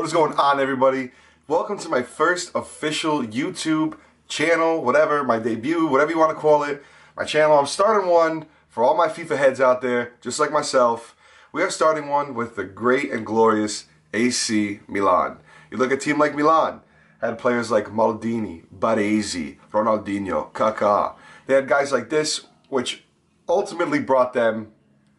What is going on, everybody? Welcome to my first official YouTube channel, whatever, my debut, whatever you want to call it. My channel, I'm starting one for all my FIFA heads out there, just like myself. We are starting one with the great and glorious AC Milan. You look at a team like Milan, had players like Maldini, Baresi, Ronaldinho, Kaká. They had guys like this, which ultimately brought them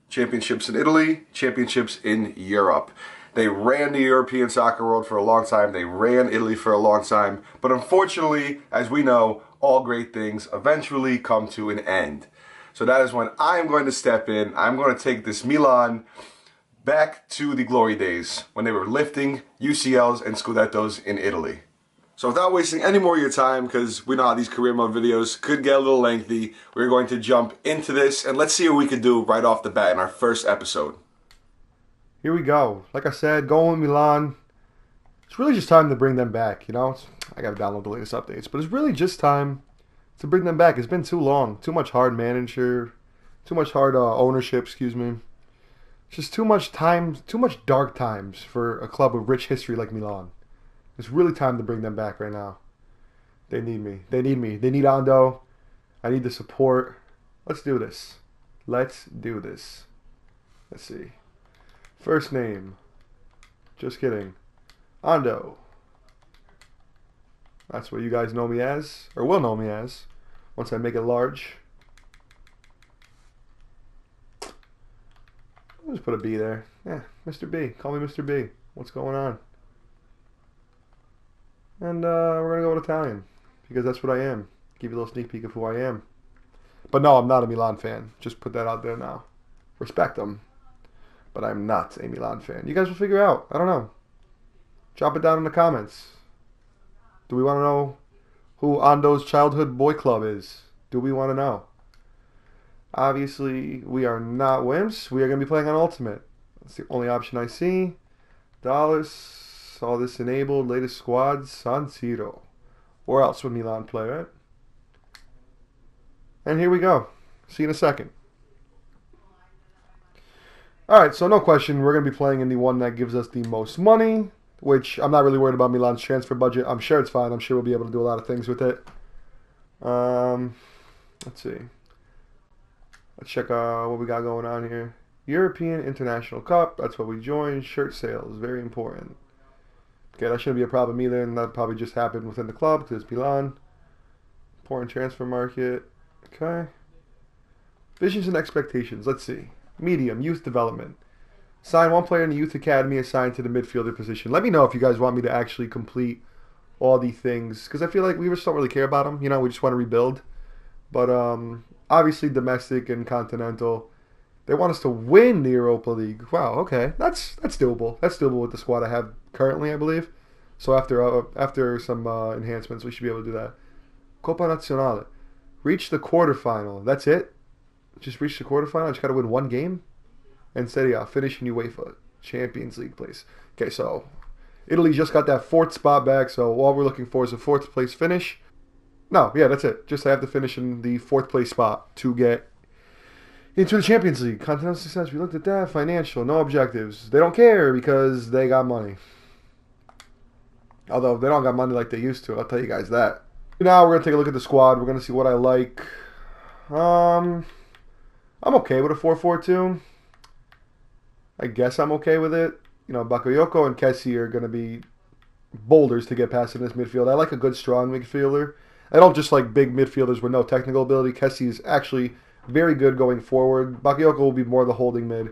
championships in Italy, championships in Europe. They ran the European soccer world for a long time. They ran Italy for a long time. But unfortunately, as we know, all great things eventually come to an end. So that is when I am going to step in. I'm going to take this Milan back to the glory days when they were lifting UCLs and Scudettos in Italy. So without wasting any more of your time, because we know how these career mode videos could get a little lengthy, we're going to jump into this and let's see what we can do right off the bat in our first episode. Here we go. Like I said, going with Milan. It's really just time to bring them back, you know? I gotta download the latest updates, but it's really just time to bring them back. It's been too long. Too much hard manager. Too much hard ownership, excuse me. Just too much time, too much dark times for a club with rich history like Milan. It's really time to bring them back right now. They need me. They need me. They need Ando. I need the support. Let's do this. Let's do this. Let's see. First name. Just kidding. Ando. That's what you guys know me as, or will know me as, once I make it large. I'll just put a B there. Yeah, Mr. B. Call me Mr. B. What's going on? And we're going to go with Italian, because that's what I am. Give you a little sneak peek of who I am. But no, I'm not a Milan fan. Just put that out there now. Respect them. But I'm not a Milan fan. You guys will figure out. I don't know. Drop it down in the comments. Do we want to know who Ando's childhood boy club is? Do we want to know? Obviously, we are not wimps. We are going to be playing on Ultimate. That's the only option I see. Dollars. All this enabled. Latest squads. San Siro. Where else would Milan play, right? And here we go. See you in a second. Alright, so no question, we're going to be playing in the one that gives us the most money, which I'm not really worried about Milan's transfer budget. I'm sure it's fine. I'm sure we'll be able to do a lot of things with it. Let's see. Let's check what we got going on here. European International Cup, that's what we joined. Shirt sales, very important. Okay, that shouldn't be a problem either, and that probably just happened within the club because it's Milan. Important transfer market. Okay. Visions and expectations, let's see. Medium, youth development. Sign one player in the youth academy assigned to the midfielder position. Let me know if you guys want me to actually complete all the things, because I feel like we just don't really care about them. You know, we just want to rebuild. But obviously domestic and continental. They want us to win the Europa League. Wow, okay. That's doable. That's doable with the squad I have currently, I believe. So after some enhancements, we should be able to do that. Coppa Nazionale. Reach the quarterfinal. That's it? Just reach the quarterfinal. I just got to win one game. And Serie A, finish in UEFA Champions League place. Okay, so Italy just got that fourth spot back. So all we're looking for is a fourth place finish. No, yeah, that's it. Just have to finish in the fourth place spot to get into the Champions League. Continental success. We looked at that. Financial, no objectives. They don't care because they got money. Although they don't got money like they used to. I'll tell you guys that. Now we're going to take a look at the squad. We're going to see what I like. I'm okay with a 4-4-2. I guess I'm okay with it. You know, Bakayoko and Kessie are going to be boulders to get past in this midfield. I like a good, strong midfielder. I don't just like big midfielders with no technical ability. Kessie is actually very good going forward. Bakayoko will be more the holding mid.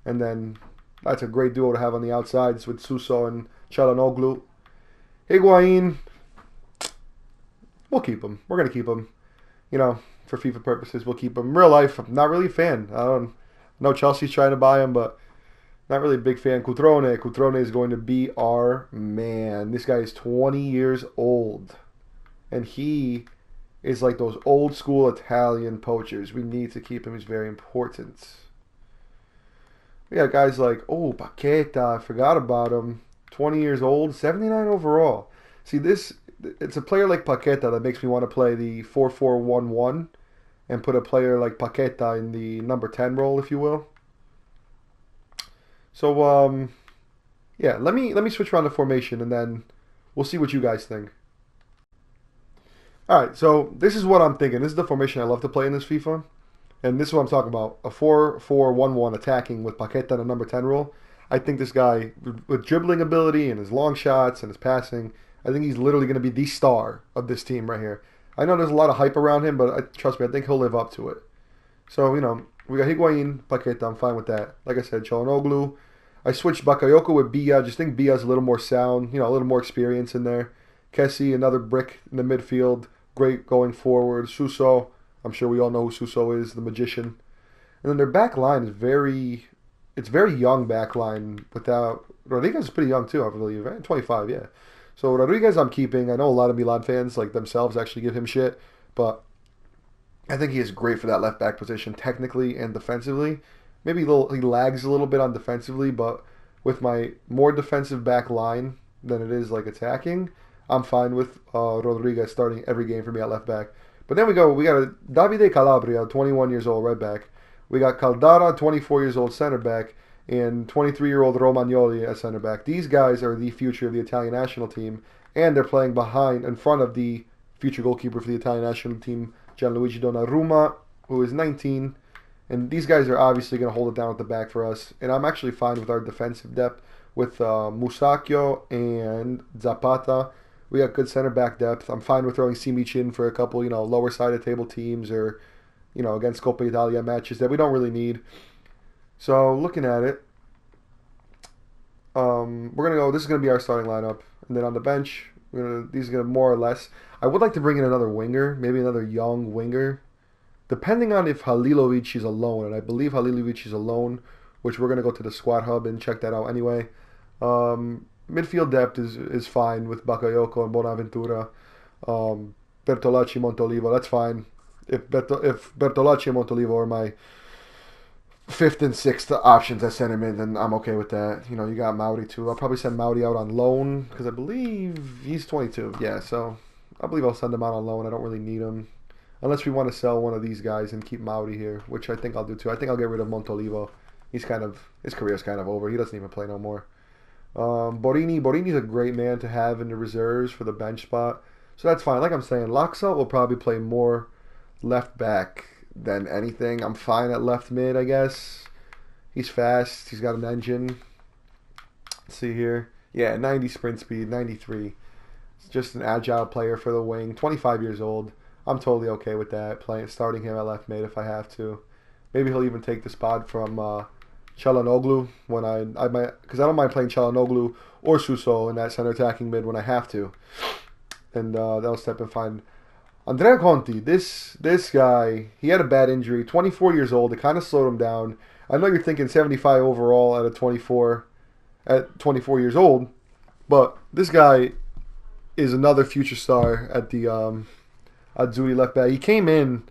And then that's a great duo to have on the outsides with Suso and Çalhanoğlu. Higuain, we'll keep him. We're going to keep him. You know, for FIFA purposes, we'll keep him. Real life, I'm not really a fan. I know Chelsea's trying to buy him, but not really a big fan. Cutrone is going to be our man. This guy is 20 years old. And he is like those old school Italian poachers. We need to keep him. He's very important. We got guys like, oh, Paqueta. I forgot about him. 20 years old, 79 overall. See, it's a player like Paqueta that makes me want to play the 4-4-1-1 and put a player like Paqueta in the number 10 role, if you will. So, Yeah, let me switch around the formation and then we'll see what you guys think. All right, so this is what I'm thinking. This is the formation I love to play in this FIFA, and this is what I'm talking about: a 4-4-1-1 attacking with Paqueta and a number 10 role. I think this guy with dribbling ability and his long shots and his passing, I think he's literally going to be the star of this team right here. I know there's a lot of hype around him, but trust me, I think he'll live up to it. So we got Higuain, Paqueta. I'm fine with that. Like I said, Çalhanoğlu. I switched Bakayoko with Bia. Just think Bia's a little more sound, a little more experience in there. Kessie, another brick in the midfield. Great going forward. Suso, I'm sure we all know who Suso is, the magician. And then their back line is it's very young back line without, Rodriguez is pretty young too, I believe, right? 25, yeah. So Rodriguez I'm keeping. I know a lot of Milan fans like themselves actually give him shit, but I think he is great for that left back position technically and defensively. Maybe he lags a little bit on defensively, but with my more defensive back line than it is like attacking, I'm fine with Rodriguez starting every game for me at left back. But then we got a Davide Calabria, 21 years old, right back. We got Caldara, 24 years old, center back, and 23-year-old Romagnoli at center back. These guys are the future of the Italian national team, and they're playing in front of the future goalkeeper for the Italian national team, Gianluigi Donnarumma, who is 19. And these guys are obviously going to hold it down at the back for us. And I'm actually fine with our defensive depth with Musacchio and Zapata. We got good center back depth. I'm fine with throwing Simic in for a couple, lower side of table teams or, against Coppa Italia matches that we don't really need. So looking at it, we're gonna go. This is gonna be our starting lineup, and then on the bench, these are gonna more or less. I would like to bring in another winger, maybe another young winger, depending on if Halilovic is alone, and I believe Halilovic is alone, which we're gonna go to the squad hub and check that out anyway. Midfield depth is fine with Bakayoko and Bonaventura. Bertolacci, Montolivo, that's fine. If Bertolacci and Montolivo are my fifth and sixth options at center mid, then I'm okay with that. You got Mauri too. I'll probably send Mauri out on loan because I believe he's 22. Yeah, so I believe I'll send him out on loan. I don't really need him unless we want to sell one of these guys and keep Mauri here, which I think I'll do too. I think I'll get rid of Montolivo. His career's kind of over. He doesn't even play no more. Borini's a great man to have in the reserves for the bench spot, so that's fine. Like I'm saying, Laxalt will probably play more left back than anything. I'm fine at left mid, I guess. He's fast. He's got an engine. Let's see here. Yeah, 90 sprint speed, 93. It's just an agile player for the wing. 25 years old. I'm totally okay with that. Starting him at left mid if I have to. Maybe he'll even take the spot from Çalhanoğlu when I might, because I don't mind playing Çalhanoğlu or Suso in that center attacking mid when I have to, and they'll step and find Andrea Conti. This guy, he had a bad injury. 24 years old. It kind of slowed him down. I know you're thinking 75 overall at 24 years old, but this guy is another future star at the Azzurri left back. He came in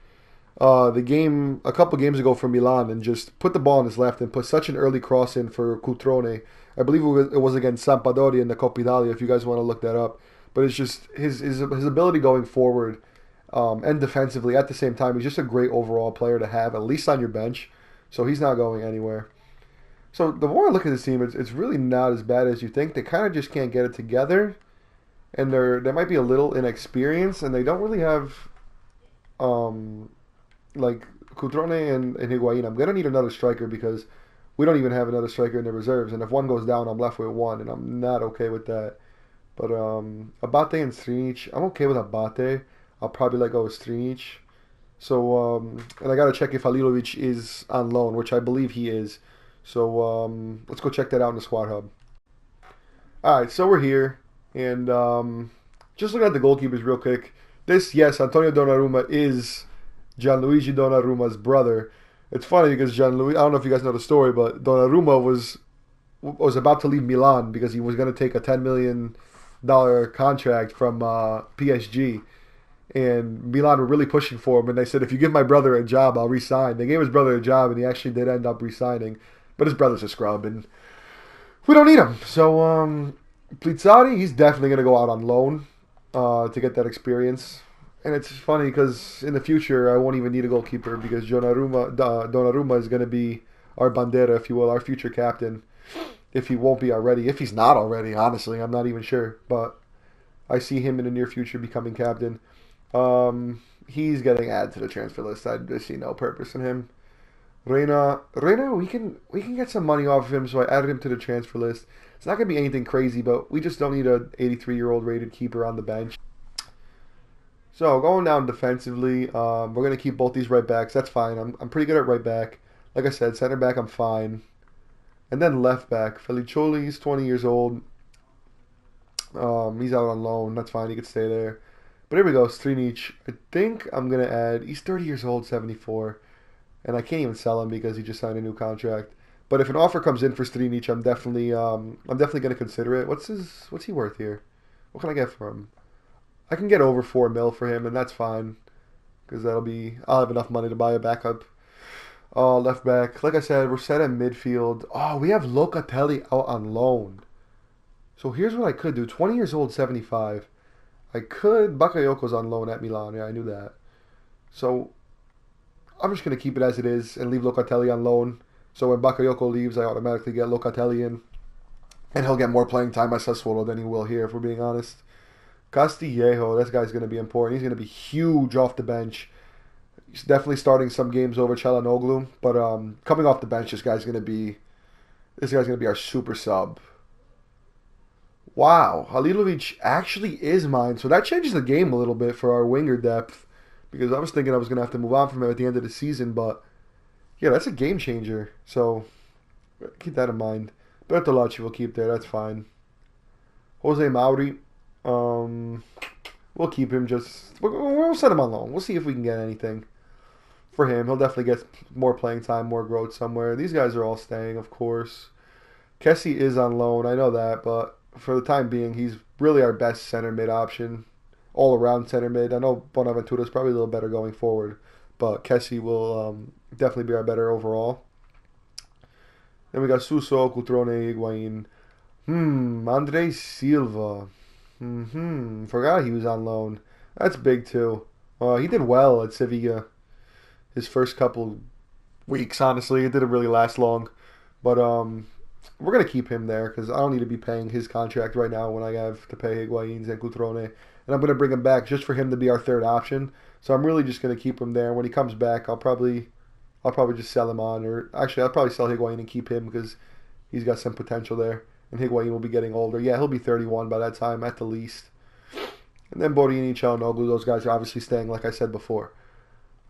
a couple games ago for Milan and just put the ball on his left and put such an early cross in for Cutrone. I believe it was against Sampdoria in the Coppa Italia, if you guys want to look that up. But it's just his ability going forward and defensively at the same time. He's just a great overall player to have, at least on your bench. So he's not going anywhere. So the more I look at this team, it's really not as bad as you think. They kind of just can't get it together. And they might be a little inexperienced, and they don't really have like Cutrone and Higuain. I'm gonna need another striker because we don't even have another striker in the reserves, and if one goes down, I'm left with one, and I'm not okay with that. But Abate and Strinic, I'm okay with Abate. I'll probably let go with Strinic. So and I gotta check if Halilovic is on loan, which I believe he is. So let's go check that out in the squad hub. All right, so we're here, and just looking at the goalkeepers real quick. Antonio Donnarumma is Gianluigi Donnarumma's brother. It's funny because Gianluigi, I don't know if you guys know the story, but Donnarumma was about to leave Milan because he was going to take a $10 million contract from PSG. And Milan were really pushing for him, and they said, if you give my brother a job, I'll resign. They gave his brother a job, and he actually did end up resigning. But his brother's a scrub, and we don't need him. So Plizzari, he's definitely going to go out on loan to get that experience. And it's funny because in the future, I won't even need a goalkeeper because Donnarumma is going to be our bandera, if you will, our future captain. if he won't be already. If he's not already, honestly, I'm not even sure. But I see him in the near future becoming captain. He's getting added to the transfer list. I see no purpose in him. Reina, we can get some money off of him, so I added him to the transfer list. It's not gonna be anything crazy, but we just don't need a 83-year-old rated keeper on the bench. So going down defensively, we're gonna keep both these right backs. That's fine. I'm pretty good at right back. Like I said, center back I'm fine. And then left back, Felicioli, he's 20 years old. He's out on loan. That's fine. He could stay there. But here we go, Strinic. I think I'm gonna add. He's 30 years old, 74, and I can't even sell him because he just signed a new contract. But if an offer comes in for Strinic, I'm definitely gonna consider it. What's he worth here? What can I get for him? I can get over 4 mil for him, and that's fine because I'll have enough money to buy a backup. Left back. Like I said, we're set at midfield. Oh, we have Locatelli out on loan. So here's what I could do. 20 years old, 75. Bakayoko's on loan at Milan. Yeah, I knew that. So I'm just going to keep it as it is and leave Locatelli on loan. So when Bakayoko leaves, I automatically get Locatelli in. And he'll get more playing time at Sassuolo than he will here, if we're being honest. Castillejo, this guy's going to be important. He's going to be huge off the bench. He's definitely starting some games over Çalhanoğlu, but coming off the bench, this guy's gonna be our super sub. Wow, Halilovic actually is mine, so that changes the game a little bit for our winger depth because I was thinking I was gonna have to move on from him at the end of the season, but yeah, that's a game changer. So keep that in mind. Bertolacci will keep there. That's fine. Jose Mauri, um, we'll keep him. We'll set him on loan. We'll see if we can get anything for him. He'll definitely get more playing time, more growth somewhere. These guys are all staying, of course. Kessie is on loan. I know that, but for the time being, he's really our best center mid option, all around center mid. I know Bonaventura is probably a little better going forward, but Kessie will definitely be our better overall. Then we got Suso, Cutrone, Higuain. Andre Silva. Forgot he was on loan. That's big too. He did well at Sevilla. His first couple weeks, honestly, it didn't really last long. But we're gonna keep him there because I don't need to be paying his contract right now when I have to pay Higuain's and Cutrone. And I'm gonna bring him back just for him to be our third option. So I'm really just gonna keep him there. When he comes back, I'll probably just sell him on, or actually I'll probably sell Higuain and keep him because he's got some potential there. And Higuain will be getting older. Yeah, he'll be 31 by that time at the least. And then Borini, Çalhanoğlu, those guys are obviously staying, like I said before.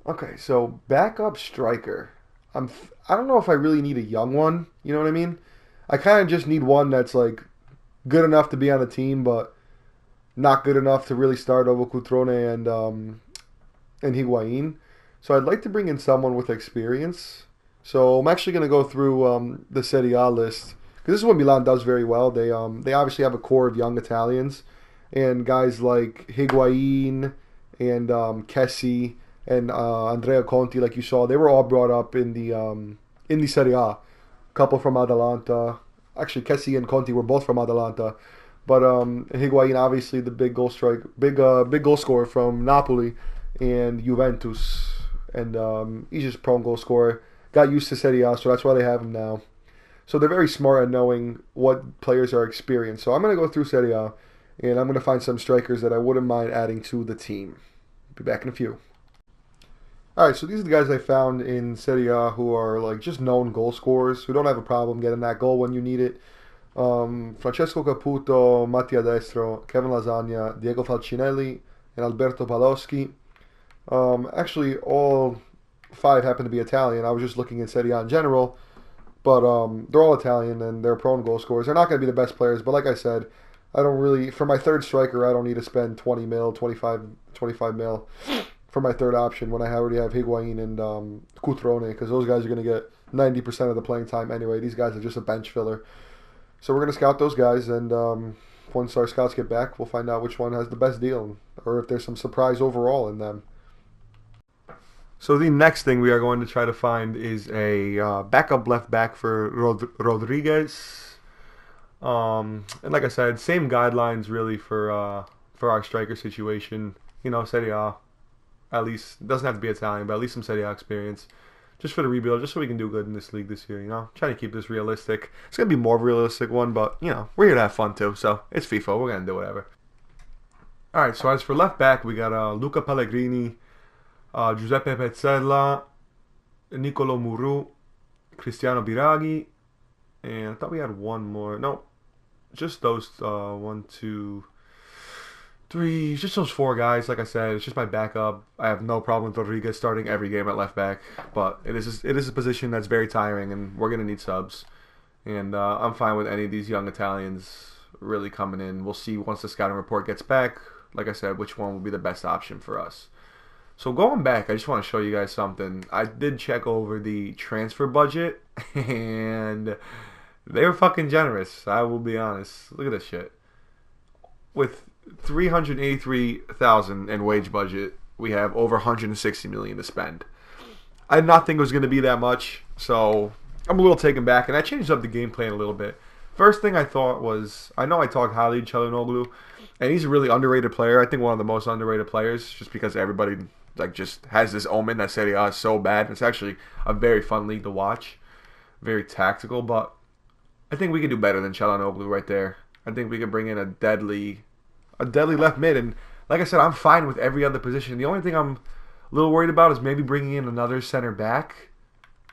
Okay, so backup striker. I don't know if I really need a young one. You know what I mean? I kind of just need one that's like good enough to be on a team, but not good enough to really start over Cutrone and Higuain. So I'd like to bring in someone with experience. So I'm actually going to go through the Serie A list because this is what Milan does very well. They obviously have a core of young Italians and guys like Higuain and Kessie and Andrea Conti, like you saw, they were all brought up in the Serie A. A couple from Atalanta. Actually, Kessie and Conti were both from Atalanta. But Higuain, obviously, the big goal scorer from Napoli and Juventus, and he's just a prone goal scorer. Got used to Serie A, so that's why they have him now. So they're very smart at knowing what players are experienced. So I'm going to go through Serie A, and I'm going to find some strikers that I wouldn't mind adding to the team. Be back in a few. All right, so these are the guys I found in Serie A who are like just known goal scorers who don't have a problem getting that goal when you need it. Francesco Caputo, Mattia Destro, Kevin Lasagna, Diego Falcinelli, and Alberto Paloschi. Actually, all five happen to be Italian. I was just looking at Serie A in general, but they're all Italian and they're prone goal scorers. They're not going to be the best players, but like I said, I don't really, for my third striker, I don't need to spend 20 mil, 25 mil for my third option when I already have Higuain and Cutrone, because those guys are going to get 90% of the playing time anyway. These guys are just a bench filler. So we're going to scout those guys, and once our scouts get back, we'll find out which one has the best deal, or if there's some surprise overall in them. So the next thing we are going to try to find is a backup left back for Rodriguez. And like I said, same guidelines really for our striker situation. You know, Serie A, at least, it doesn't have to be Italian, but at least some Serie A experience. just for the rebuild, just so we can do good in this league this year. Trying to keep this realistic. It's gonna be more of a realistic one, but we're here to have fun too. So it's FIFA. We're gonna do whatever. All right. So as for left back, we got Luca Pellegrini, Giuseppe Pezzella, Nicolo Muru, Cristiano Biraghi, and I thought we had one more. No, just those 1, 2, 3, just those 4 guys. Like I said, it's just my backup. I have no problem with Rodriguez starting every game at left back, but it is a position that's very tiring, and we're gonna need subs. And I'm fine with any of these young Italians really coming in. We'll see once the scouting report gets back. Like I said, which one will be the best option for us. So going back, I just want to show you guys something. I did check over the transfer budget, and they were fucking generous. I will be honest. Look at this shit. With 383,000 in wage budget, we have over 160 million to spend. I did not think it was going to be that much, so I'm a little taken back, and I changed up the game plan a little bit. First thing I thought was, I know I talked highly of Çalhanoğlu, and he's a really underrated player. I think one of the most underrated players, just because everybody just has this omen that Serie A is so bad. It's actually a very fun league to watch, very tactical, but I think we could do better than Çalhanoğlu right there. I think we could bring in a deadly left mid, and like I said, I'm fine with every other position. The only thing I'm a little worried about is maybe bringing in another center back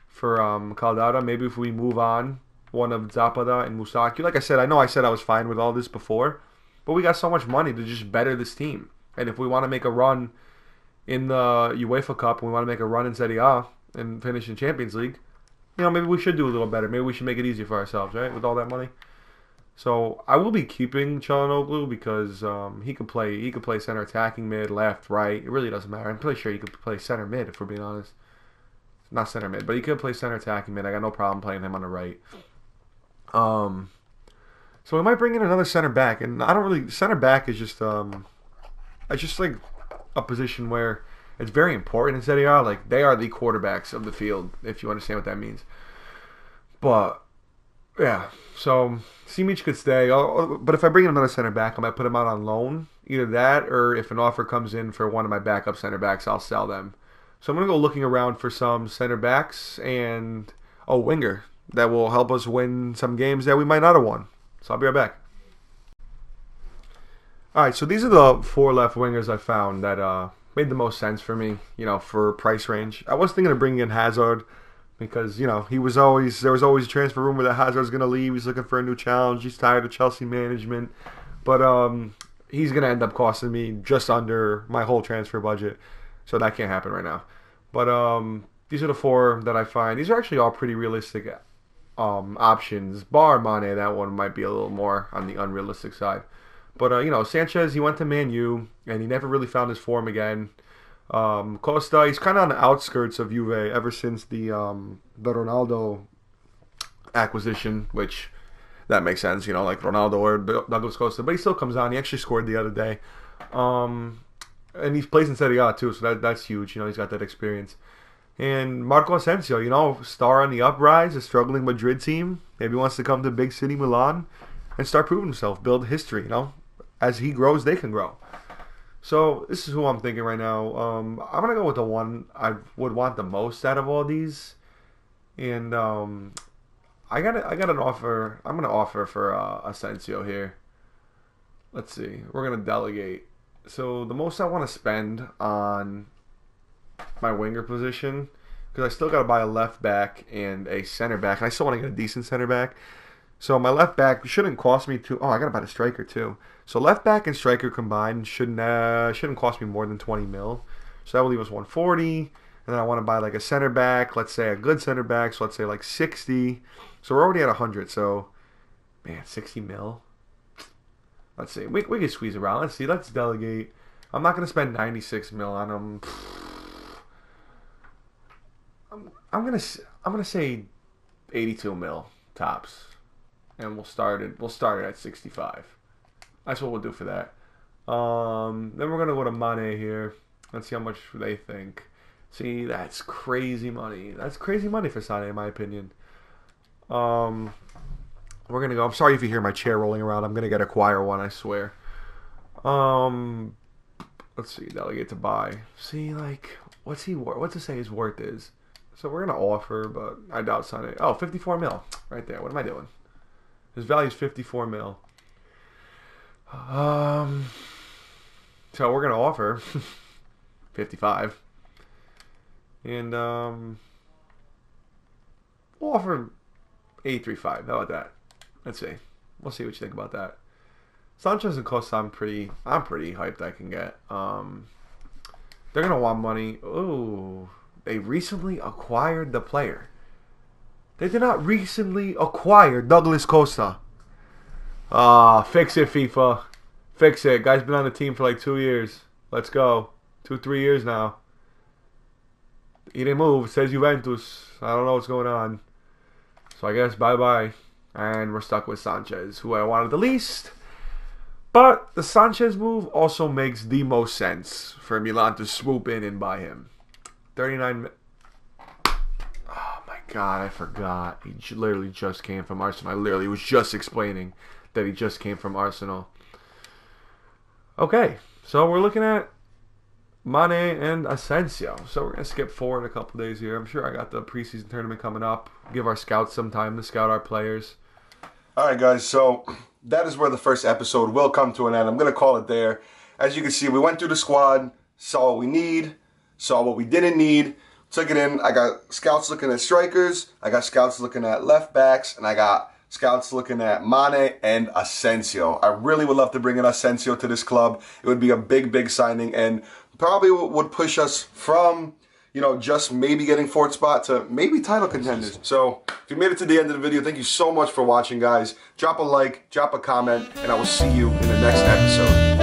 for Caldara. Maybe if we move on one of Zapata and Musaki. Like I said, I know I said I was fine with all this before, but we got so much money to just better this team. And if we want to make a run in the UEFA Cup, and we want to make a run in Serie A and finish in Champions League, maybe we should do a little better. Maybe we should make it easier for ourselves, right, with all that money. So I will be keeping Çalhanoğlu because he could play center attacking mid, left, right. It really doesn't matter. I'm pretty sure he could play center mid, if we're being honest. Not center mid, but he could play center attacking mid. I got no problem playing him on the right. So we might bring in another center back, and I don't really. Center back is just it's just like a position where it's very important in Serie A. Like, they are the quarterbacks of the field, if you understand what that means. But yeah, so Simic could stay. But if I bring in another center back, I might put him out on loan. Either that, or if an offer comes in for one of my backup center backs, I'll sell them. So I'm gonna go looking around for some center backs and a winger that will help us win some games that we might not have won. So I'll be right back. Alright, so these are the 4 left wingers I found that made the most sense for me, for price range. I was thinking of bringing in Hazard because, there was always a transfer rumor that Hazard's going to leave. He's looking for a new challenge. He's tired of Chelsea management. But he's going to end up costing me just under my whole transfer budget. So that can't happen right now. But these are the 4 that I find. These are actually all pretty realistic options. Bar Mane, that one might be a little more on the unrealistic side. But, Sanchez, he went to Man U, and he never really found his form again. Costa, he's kind of on the outskirts of Juve ever since the Ronaldo acquisition, which that makes sense, like Ronaldo or Douglas Costa. But he still comes on. He actually scored the other day. And he plays in Serie A too, so that's huge. He's got that experience. And Marco Asensio, star on the uprise, a struggling Madrid team. Maybe wants to come to big city Milan and start proving himself, build history, As he grows, they can grow. So this is who I'm thinking right now. I'm gonna go with the one I would want the most out of all these, and I got an offer. I'm gonna offer for Asensio here. Let's see. We're gonna delegate. So the most I want to spend on my winger position, because I still got to buy a left back and a center back, and I still want to get a decent center back. So my left back shouldn't cost me too. Oh, I got to buy the striker too. So left back and striker combined shouldn't cost me more than 20 mil. So that will leave us 140. And then I want to buy like a center back. Let's say a good center back. So let's say like 60. So we're already at 100. So man, 60 mil. Let's see. We can squeeze around. Let's see. Let's delegate. I'm not gonna spend 96 mil on them. I'm gonna say 82 mil tops. And we'll start it at 65. That's what we'll do for that. Then we're gonna go to Mane here. Let's see how much they think. See, that's crazy money. That's crazy money for Sané, in my opinion. We're gonna go. I'm sorry if you hear my chair rolling around. I'm gonna get a choir one, I swear. Let's see. Delegate to buy. See, like, what's he worth? What's to say his worth is? So we're going to offer, but I doubt signing. Oh, 54 mil. Right there. What am I doing? His value is 54 mil. So we're going to offer 55. And we'll offer 835. How about that? Let's see. We'll see what you think about that. Sanchez and Costa, I'm pretty hyped I can get. They're gonna want money. Ooh, they recently acquired the player. They did not recently acquire Douglas Costa. Fix it, FIFA. Fix it. Guy's been on the team for like 2 years. Let's go. 3 years now. He didn't move. It says Juventus. I don't know what's going on. So I guess bye-bye. And we're stuck with Sanchez, who I wanted the least. But the Sanchez move also makes the most sense for Milan to swoop in and buy him. 39. Oh my God, I forgot. He literally just came from Arsenal. I literally was just explaining that he just came from Arsenal. Okay, so we're looking at Mane and Asensio. So we're going to skip forward a couple days here. I'm sure I got the preseason tournament coming up. Give our scouts some time to scout our players. All right, guys, so that is where the first episode will come to an end. I'm going to call it there. As you can see, we went through the squad, saw what we need, saw what we didn't need, took it in. I got scouts looking at strikers, I got scouts looking at left backs, and I got scouts looking at Mane and Asensio. I really would love to bring in Asensio to this club. It would be a big, big signing and probably would push us from, you know, just maybe getting fourth spot to maybe title contenders. So if you made it to the end of the video, thank you so much for watching, guys. Drop a like, drop a comment, and I will see you in the next episode.